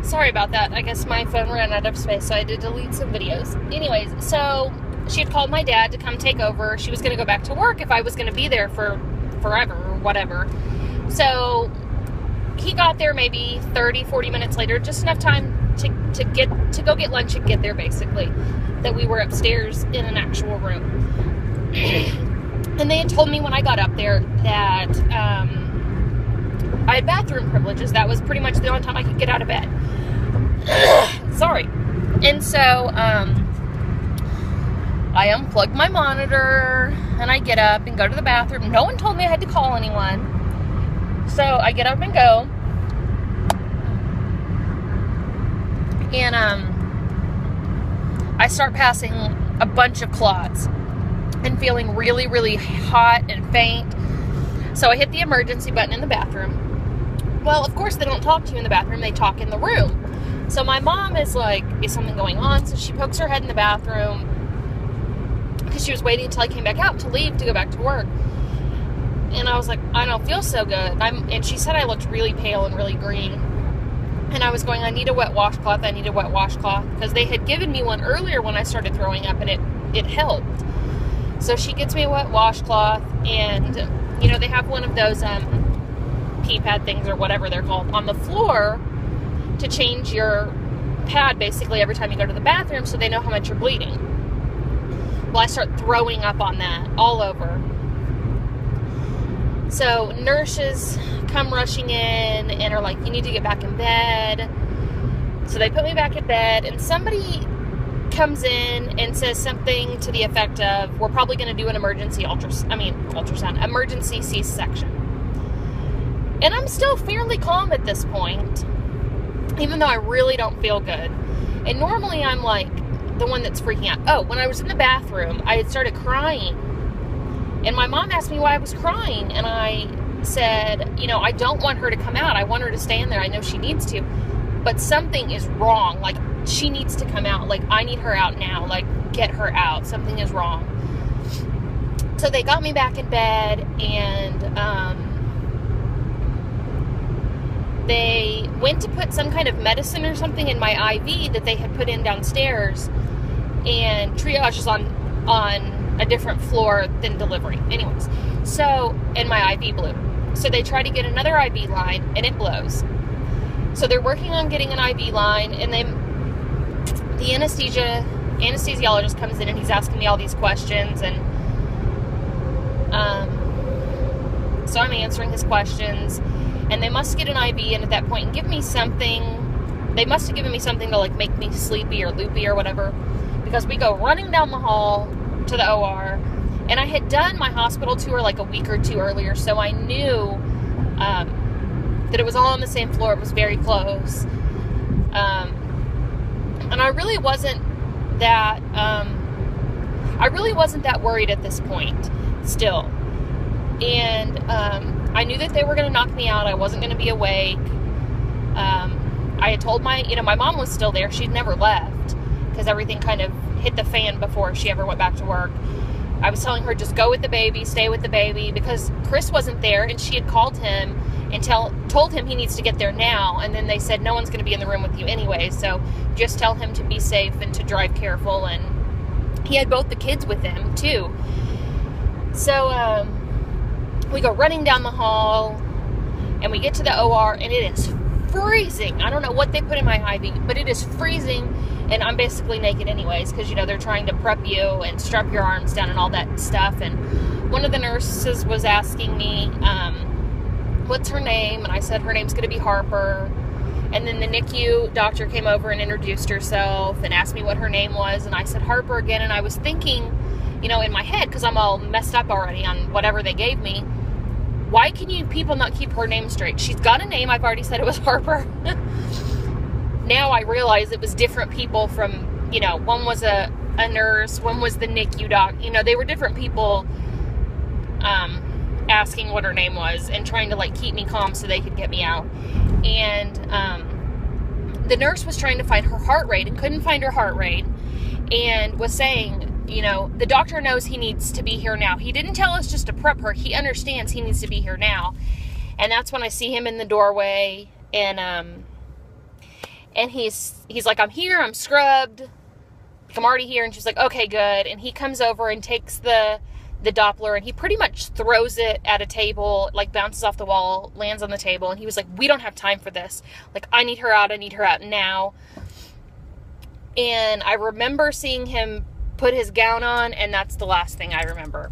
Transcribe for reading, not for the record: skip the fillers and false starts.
Sorry about that. I guess my phone ran out of space, so I had to delete some videos. Anyways, so she had called my dad to come take over. She was going to go back to work if I was going to be there for forever or whatever. So he got there maybe 30, 40 minutes later, just enough time to go get lunch and get there, basically, that we were upstairs in an actual room. And they had told me when I got up there that I had bathroom privileges. That was pretty much the only time I could get out of bed. Sorry. And so I unplugged my monitor and I get up and go to the bathroom. No one told me I had to call anyone. So I get up and go. And I start passing a bunch of clots and feeling really, really hot and faint. So I hit the emergency button in the bathroom. Well, of course, they don't talk to you in the bathroom. They talk in the room. So my mom is like, is something going on? So she pokes her head in the bathroom because she was waiting until I came back out to leave to go back to work. And I was like, I don't feel so good. And she said I looked really pale and really green. And I was going, I need a wet washcloth. I need a wet washcloth. Because they had given me one earlier when I started throwing up, and it helped. So she gets me a wet washcloth, and, you know, they have one of those pee pad things or whatever they're called on the floor to change your pad basically every time you go to the bathroom so they know how much you're bleeding. Well, I start throwing up on that all over. So nurses come rushing in and are like, you need to get back in bed. So they put me back in bed, and somebody comes in and says something to the effect of, we're probably going to do an emergency emergency C-section. And I'm still fairly calm at this point, even though I really don't feel good. And normally I'm like the one that's freaking out. Oh, when I was in the bathroom, I had started crying. And my mom asked me why I was crying. And I said, you know, I don't want her to come out. I want her to stay in there. I know she needs to. But something is wrong. Like, she needs to come out. Like, I need her out now. Like, get her out. Something is wrong. So they got me back in bed, and they went to put some kind of medicine or something in my IV that they had put in downstairs, and triage is on a different floor than delivery. Anyways, so, and my IV blew. So they try to get another IV line, and it blows. So they're working on getting an IV line, and the anesthesiologist comes in, and he's asking me all these questions, and so I'm answering his questions, and they must get an IV in at that point and give me something. They must have given me something to, like, make me sleepy or loopy or whatever, because we go running down the hall to the OR, and I had done my hospital tour like a week or two earlier, so I knew that it was all on the same floor. It was very close, and I really wasn't that worried at this point still. And I knew that they were going to knock me out. I wasn't going to be awake. I had told my mom was still there. She'd never left because everything kind of hit the fan before she ever went back to work. I was telling her, just go with the baby, stay with the baby, because Chris wasn't there, and she had called him and told him he needs to get there now. And then they said, no one's going to be in the room with you anyway, so just tell him to be safe and to drive careful. And he had both the kids with him too. So we go running down the hall, and we get to the OR, and it is freezing. I don't know what they put in my IV, but it is freezing, and I'm basically naked anyways, because, you know, they're trying to prep you and strap your arms down and all that stuff. And one of the nurses was asking me, what's her name? And I said, her name's going to be Harper. And then the NICU doctor came over and introduced herself and asked me what her name was, and I said Harper again. And I was thinking, you know, in my head, because I'm all messed up already on whatever they gave me, why can you people not keep her name straight? She's got a name. I've already said it was Harper. Now I realize it was different people from, you know, one was a nurse, one was the NICU doc. You know, they were different people asking what her name was and trying to, like, keep me calm so they could get me out. And the nurse was trying to find her heart rate and couldn't find her heart rate, and was saying, you know, the doctor knows he needs to be here now. He didn't tell us just to prep her. He understands he needs to be here now. And that's when I see him in the doorway, and And he's like, I'm here, I'm scrubbed, I'm already here. And she's like, okay, good. And he comes over and takes the Doppler, and he pretty much throws it at a table, like bounces off the wall, lands on the table. And he was like, we don't have time for this. Like, I need her out now. And I remember seeing him put his gown on, and that's the last thing I remember.